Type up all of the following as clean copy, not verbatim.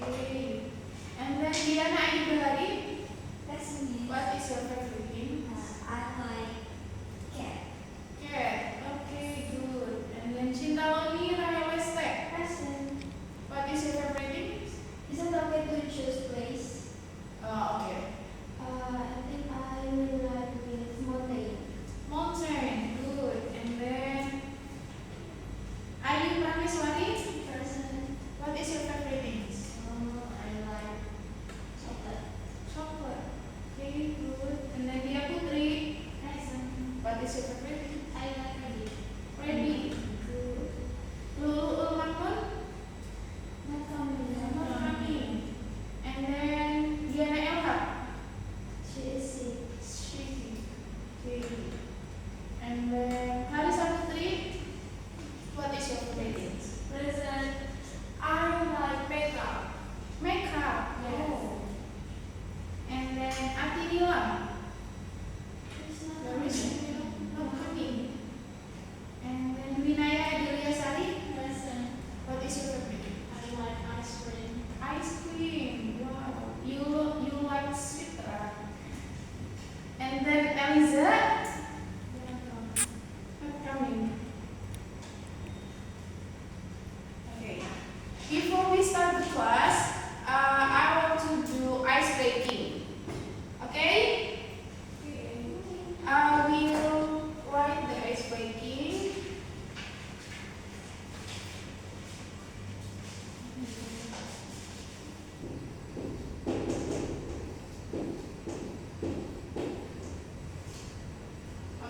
Okay. And then Diana Ayu, That's me. what is your favorite game? I like cat. Cat. Okay, good. And then Cinta Loni Raheweste, Present. what is your favorite game? Is it okay to choose place? Okay. I think I would like with mountain. Mountain. Good. And then Ayu Prameswari, Present. what is your favorite games? I like chocolate. Chocolate. Okay, good. And then Dia Putri, Present. what is your favorite game? I like ready. Ready. Good. Lulu Ulmakun, Not coming. not coming. And then Diana Elha, She is sick. she. Okay. And then Clarissa Putri, what is your favorite games? Present. I like makeup. Makeup. Yes. Oh. And then Ati Nila, It's not there is coming. no coming. And then Winaya Adelia Sari, Present. what is your favorite game? I like ice cream. Ice cream. Wow. You like sweet, right? And then Eliza, not coming. Okay. Before we start the class, I want to do ice breaking. Okay? I will write the ice breaking.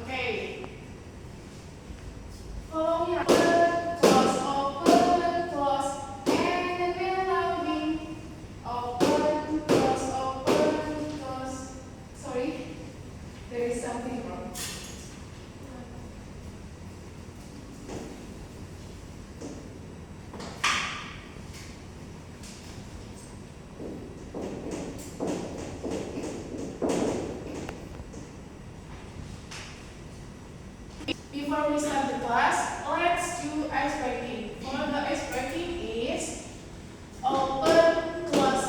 Okay. Follow me. Open, close, and then reloading. Open, close. Sorry, there is something wrong. Before we start the class, let's do ice breaking. For the ice breaking is open, close,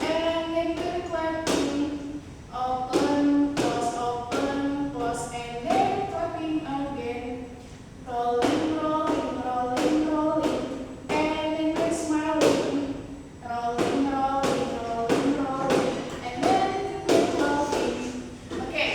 and then keep clapping. Open, close, and then clapping again. Rolling, and then we're smiling. Rolling, and then we're clapping. Okay.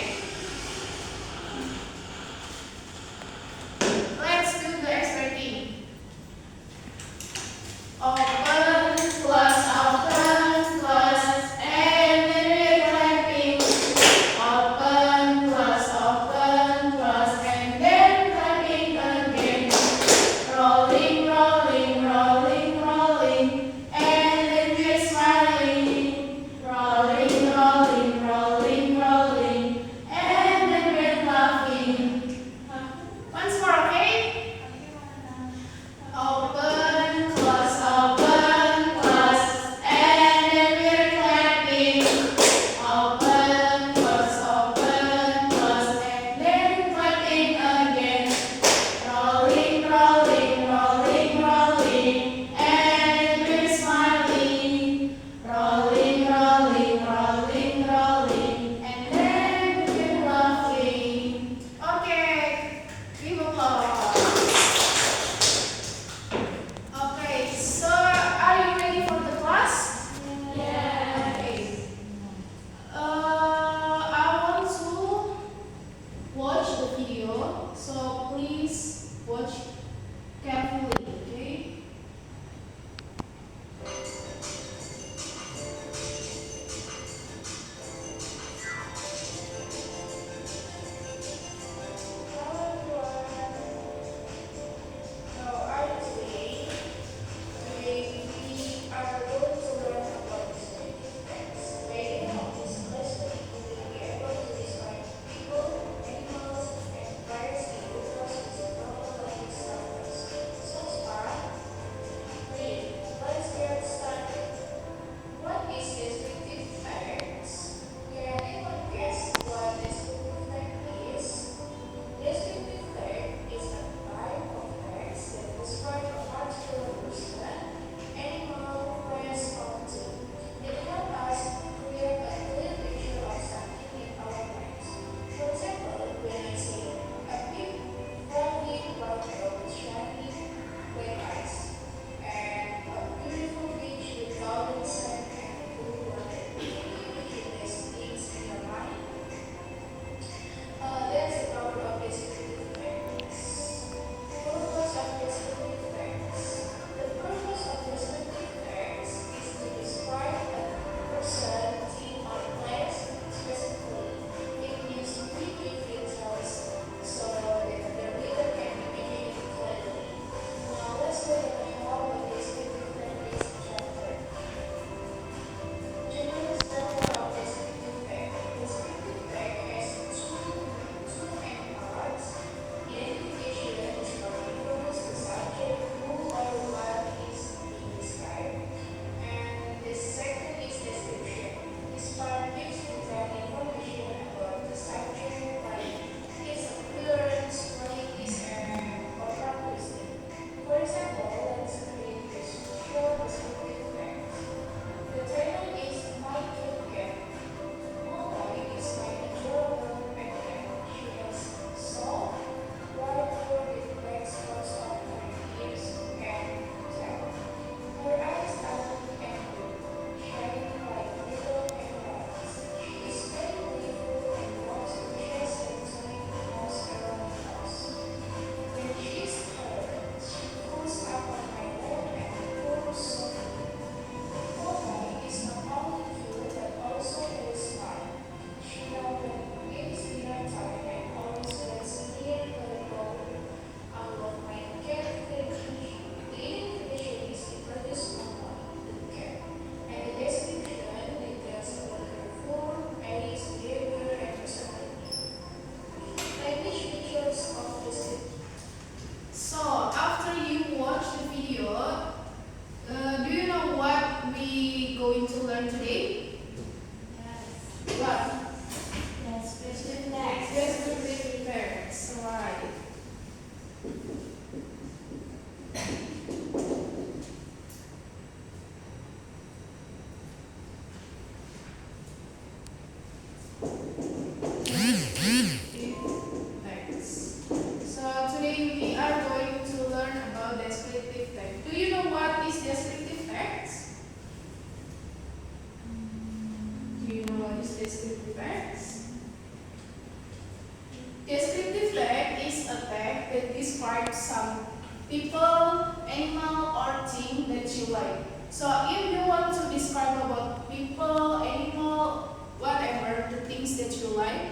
people, animal, or thing that you like. So if you want to describe about people, animal, whatever the things that you like,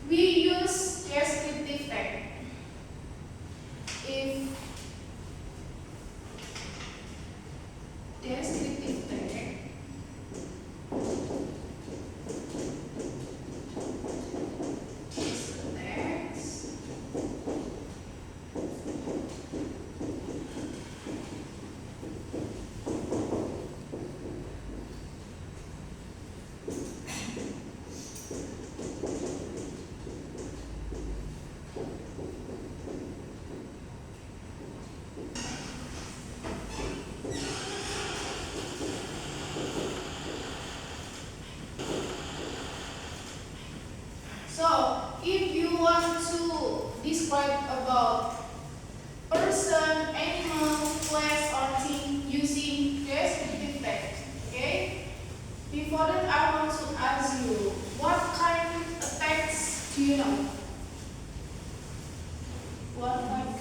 we use descriptive tag. If descriptive tag is the text. So, if you want to describe about person, animal, place, or thing using descriptive text, okay? Before that, I want to ask you, what kind of text do you know? What kind of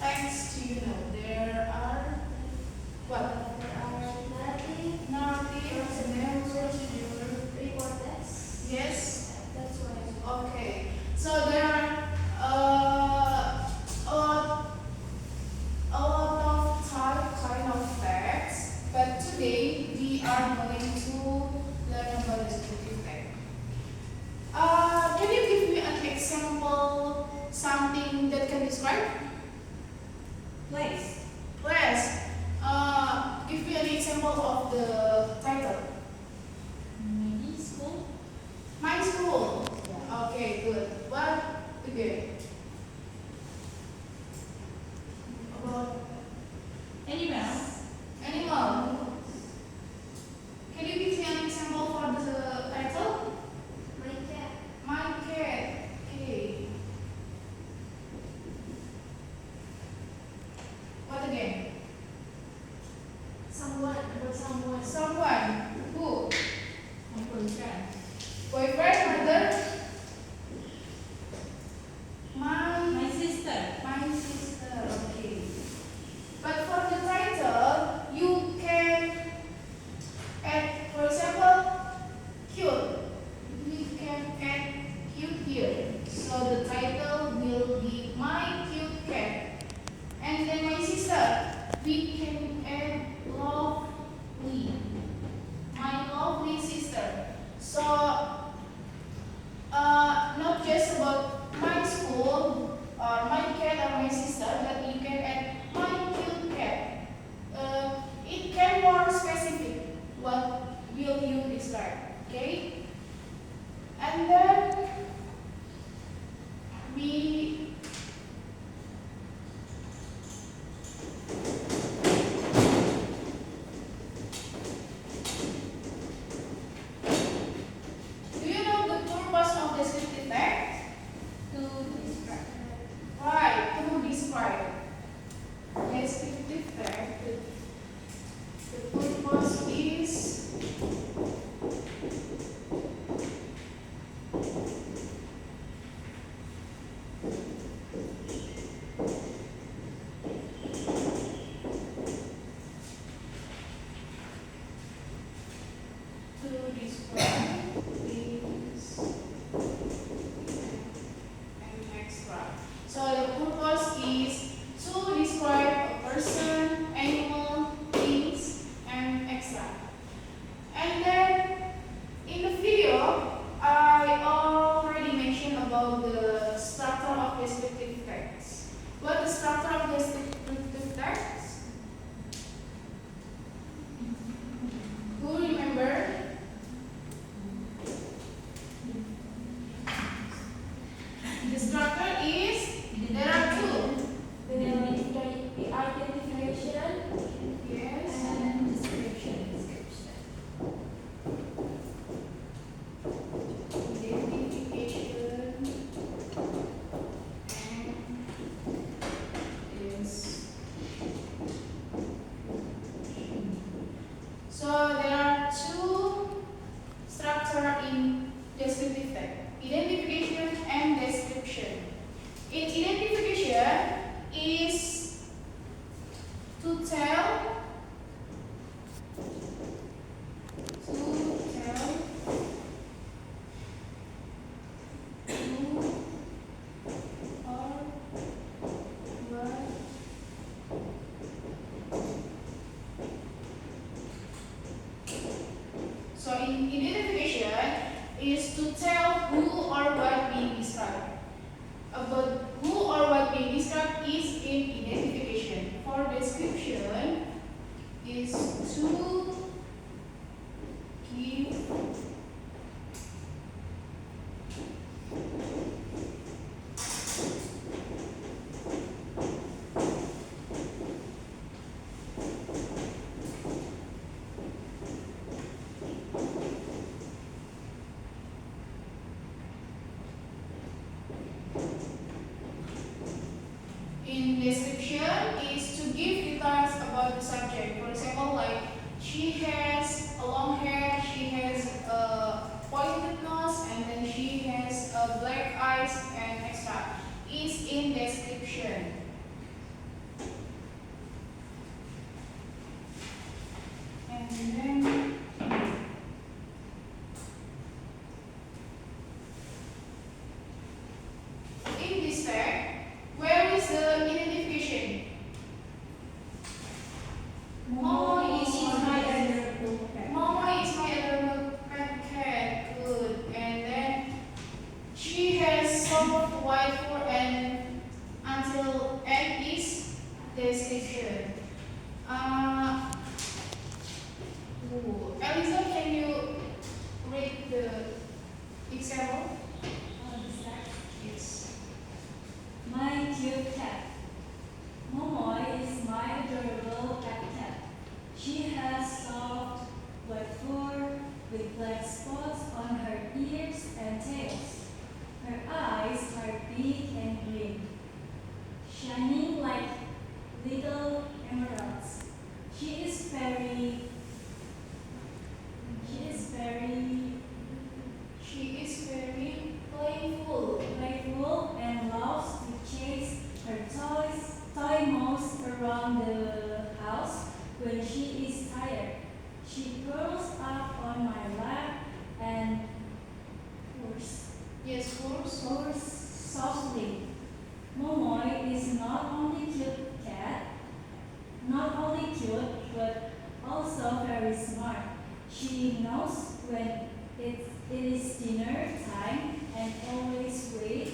text do you know? There are what? Narrative, Narrative, procedure, report text. yes. That's why. Okay. So there are a lot of kind of text, but today we are going to learn about descriptive text. Can you give me an example, something that can describe? Place. Yes. Give me an example of the title. Maybe school. My school. Okay, good. What again? About Animal. animal. Can you give me an example for the title? My cat. My cat. Okay. What again? Someone. About someone. Someone. Who? My boyfriend. Boyfriend, mother. My sister. My sister. Okay. But for the title, you can add, for example, cute. We can add cute here. So the title will be My Cute Cat. And then my sister, we can add lovely. My lovely sister. So, not just about my school or my cat or my sister, but you can add my cute cat. It can more specific. What will you describe? Okay? And then we do you know the purpose of descriptive text? To describe. Right, to describe. Descriptive text. The purpose is to describe things and extra. So the purpose is to describe a person, animal, things, and extra. And then to tell, who or what. So in identification is to tell who or what being described. About who or what being described is in identification. For description is to give in description is to give details about the subject. For example, like she has a long hair, she has a pointed nose, and then she has black eyes and extra. Is in description. And then in this tag, where is the identification? Momo is my adorable cat. Momo is my adorable pet cat. Good. And then she has soft white fur and until end is description. Elisa, can you read the example? Yes. My cute cat. Momo is my adorable pet cat. She has soft white fur with black spots on her ears and tails. Her eyes are big and green, shining like little emeralds. She is very playful and loves to chase her toy mouse around the house when she is tired. She curls up on my lap and Yes, course. purrs softly. Momoy is not only cute but also very smart. She knows when it is dinner time and always waits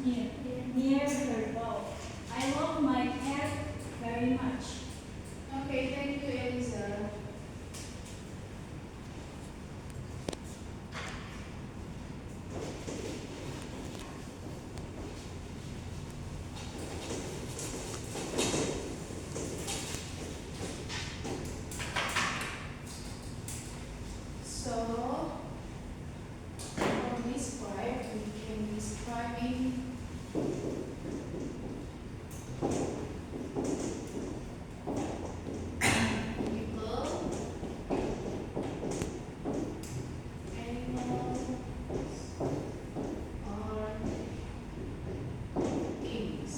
near her bowl. I love my cat very much. Okay, thank you, Elisa. So, from this part, we can describing people, animals, or things.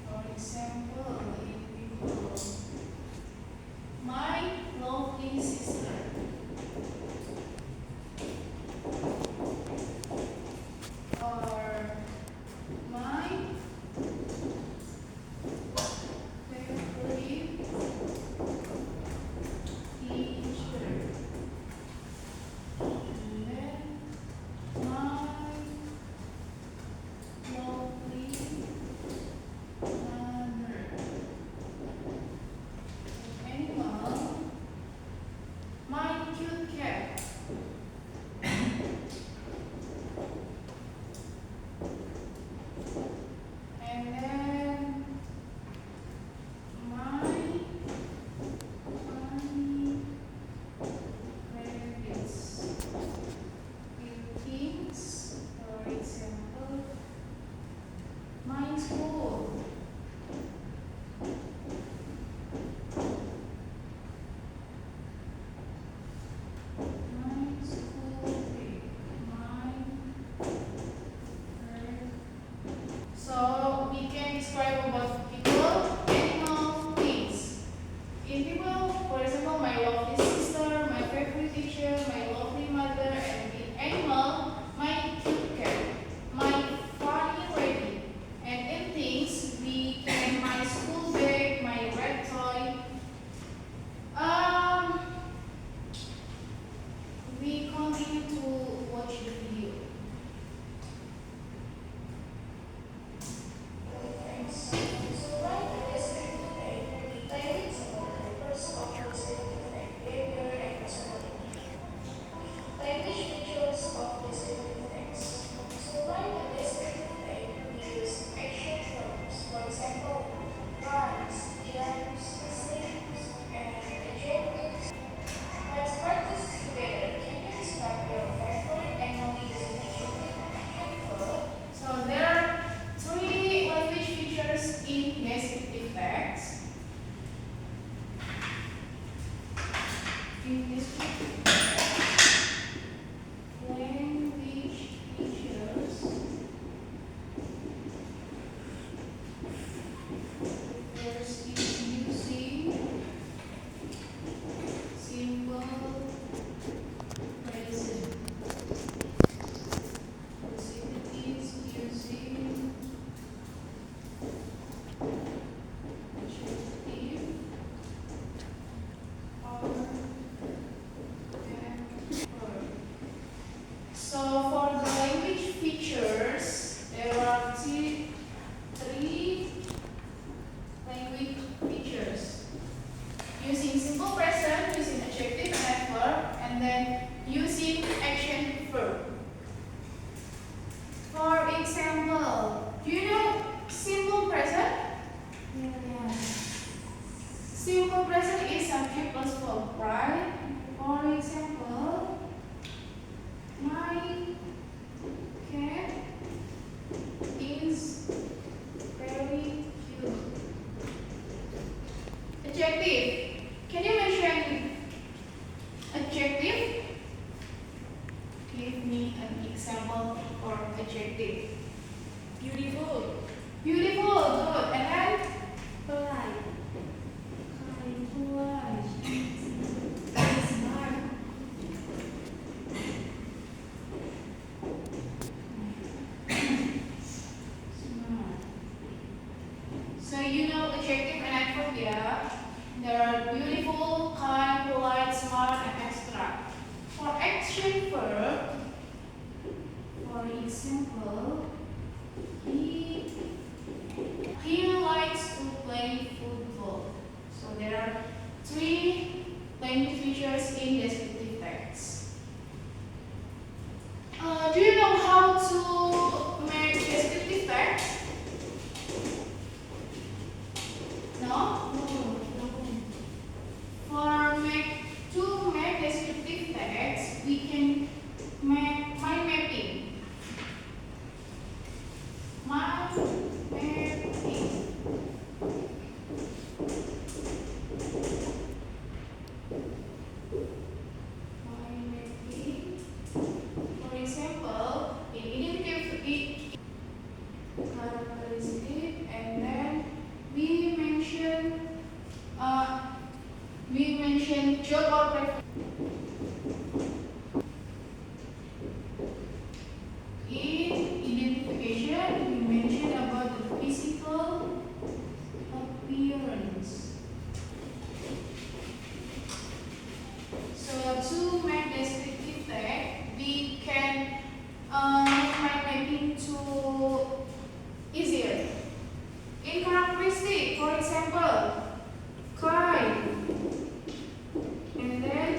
For example, in people, my lovely sister. Or my favorite teacher. And then my lovely mother. Animal, my cute cat. And then my funny rabbits. Things, for example, my school. adjective, or adverb. So for the language features, there are three language features. Using simple present, using adjective and adverb, and then using action verb. For example, do you know simple present? Yeah. Simple present is subject plus verb, right? For example, my cat is very cute. Adjective. Can you mention adjective? Give me an example for adjective. Beautiful. Beautiful, good. And then Polite. kind, polite, Smart. smart. So you know adjective and adverb, yeah? There are beautiful, kind, polite, smart, and extra. For action verb, for example, he likes to play football. So there are three language features in descriptive text. Do you know how to make descriptive text? No? To make descriptive text, we can make mind mapping. Mind mapping. Mind mapping. For example, in identity characteristic, and then we mention job or preference. In identification, we mention about the physical appearance. So to make descriptive text, we can make mind mapping to easier. In characteristic, for example, kind, and then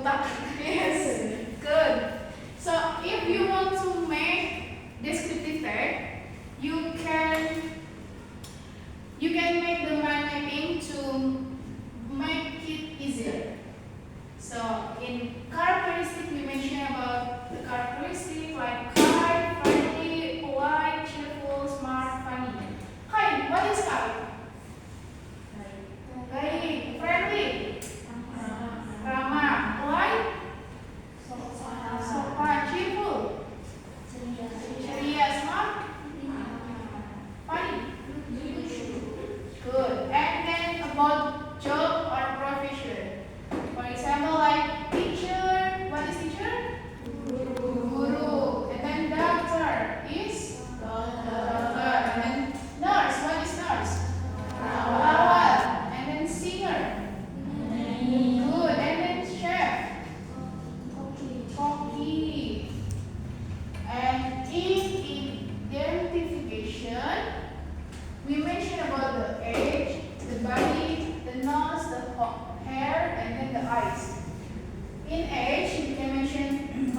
botak. Yes, good. So if you want to make descriptive tag, you can make the mind mapping to make it easier. So in characteristic, we mention about the characteristic like kind, friendly, polite, cheerful, smart, funny. Kind, what is kind? Baik, friendly, ramah, polite, sopan, cheerful, ceria, smart, funny. Good. And then about job or profession. For example, like teacher. What is teacher? Guru. And then doctor is doctor. And then nurse. What is nurse? Perawat. And then singer. Good. And then chef. Koki. And in identification, we mentioned about the age, the body, the nose, the hair, and then the eyes. In age, you can mention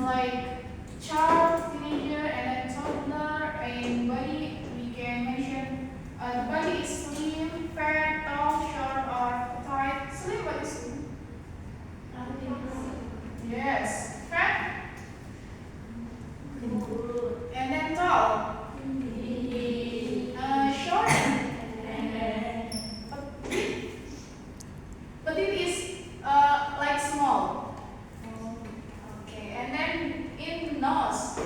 like child, teenager, and then toddler. In body, we can mention the body is slim, fat, tall, short, or tight. Slim, what is slim? Yes, fat, and then tall. Short, but it is like small. Okay, and then in nose,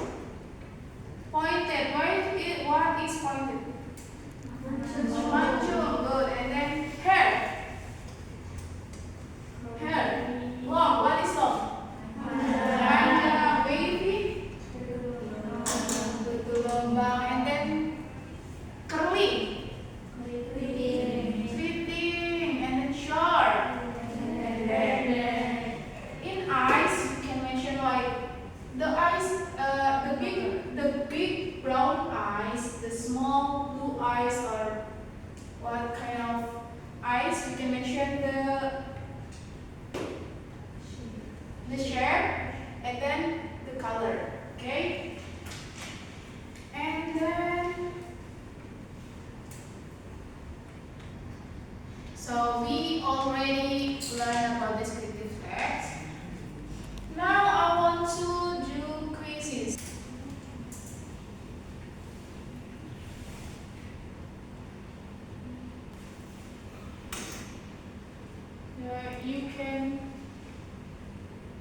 pointed. What is pointed? Mancung. Good. And then hair. Long. What is long? Panjang, wavy, gelombang, and then curly, fitting, and then short. And then in eyes, you can mention like the eyes, the big brown eyes, the small blue eyes, or what kind of eyes. You can mention the shape and then the color. Okay. And then so we already learned about descriptive text. Now I want to do quizzes. You can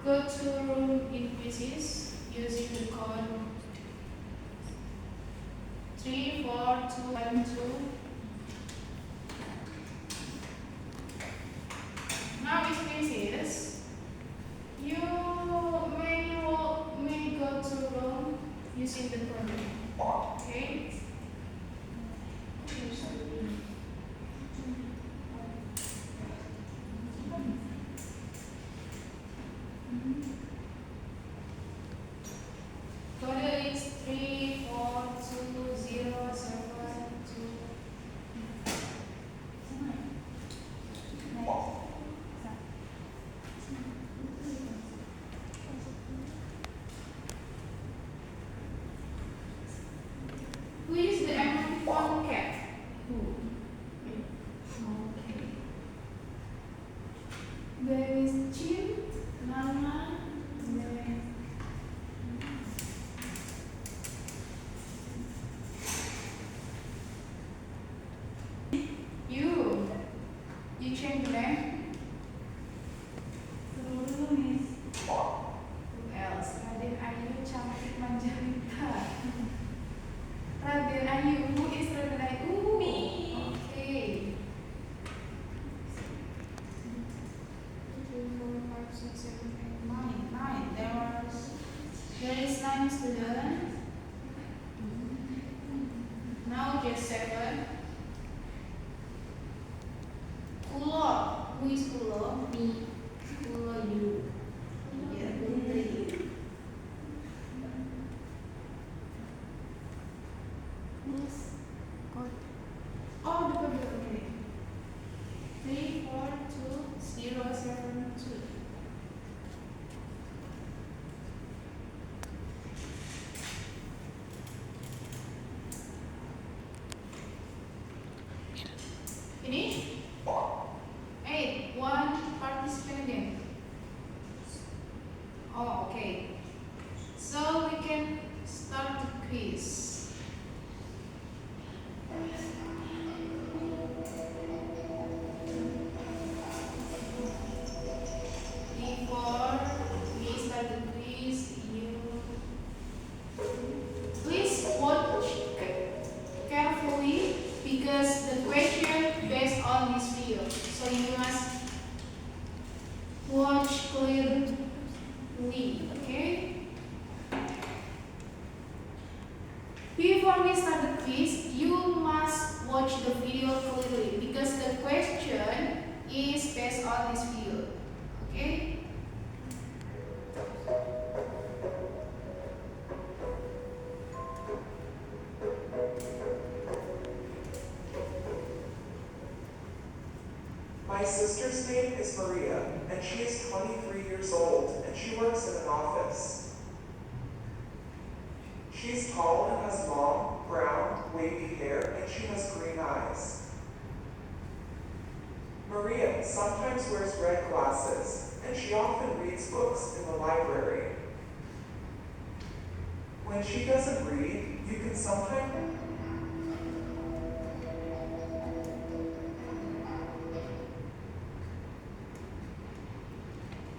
go to room in quizzes using the code 34212. Now with quizzes, you may go to room using the program. Okay. Code is 34207. Who is the American cat? Okay. There is Jim, Mama, then you change the name. Who else? Raden Ayu, cantik manjalita. Raden Ayu, who is Raden Ayu? Me. Okay. 2, 4, 5, 6, 7, 8, 9. There is 9 students. Now just 7. Kulo, who is Kulo? Me. Kulo, you. Yeah, you. Yes. Code. Oh, the code. Okay. 34207. Oh, okay. So we can start the quiz. Before we start the quiz, you please watch carefully because the question based on this video. So you must watch clearly, okay? Before we start the quiz, you must watch the video clearly because the question is based on this video, okay? My sister's name is Maria, and she is 23 years old, and she works in an office. She's tall and has long, brown, wavy hair, and she has green eyes. Maria sometimes wears red glasses, and she often reads books in the library. When she doesn't read, you can sometimes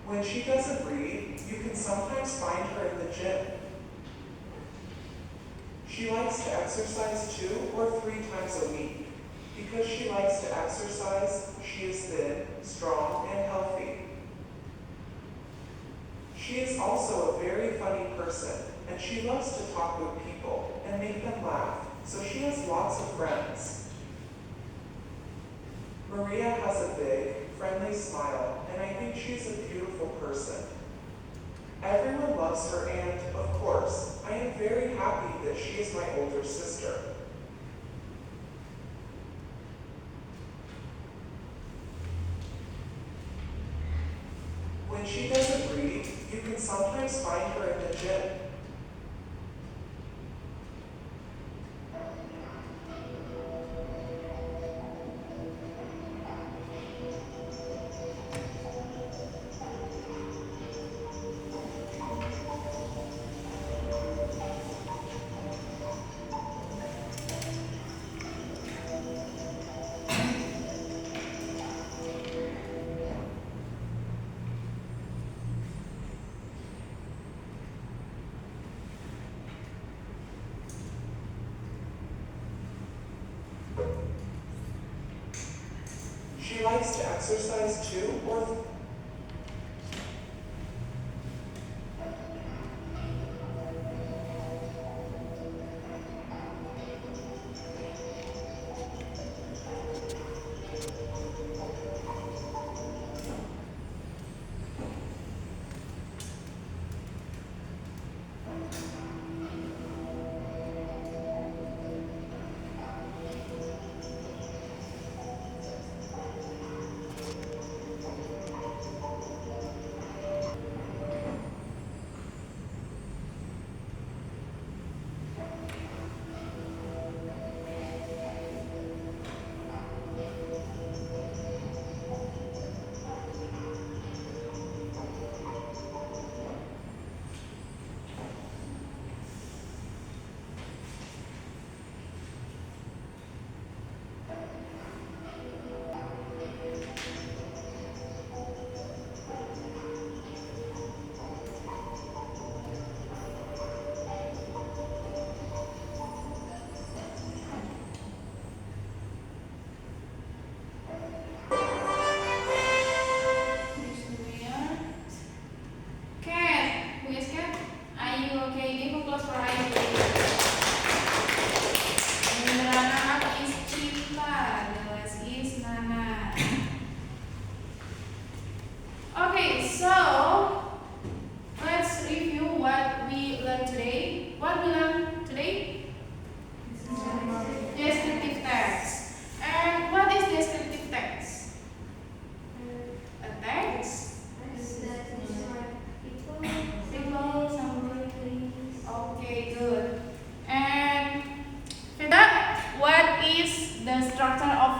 When she doesn't read, you can sometimes find her in the gym. She likes to exercise 2 or 3 times a week. Because she likes to exercise, she is thin, strong, and healthy. She is also a very funny person, and she loves to talk with people and make them laugh, so she has lots of friends. Maria has a big, friendly smile, and I think she's a beautiful person. Everyone loves her, and, of course, I am very happy that she is my older sister. When she doesn't read, you can sometimes find her in the gym. She likes to exercise 2 or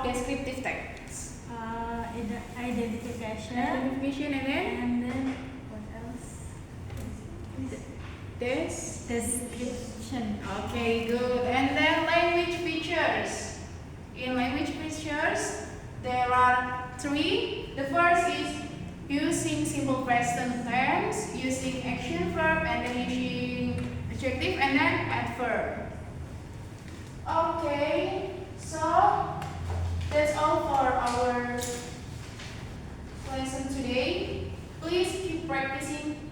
descriptive text. Identification. Identification and then And then what else? Description. Okay, good. And then language features. In language features, there are three. The first is using simple present tense, using action verb, and then using adjective, and then adverb. Okay, so that's all for our lesson today. Please keep practicing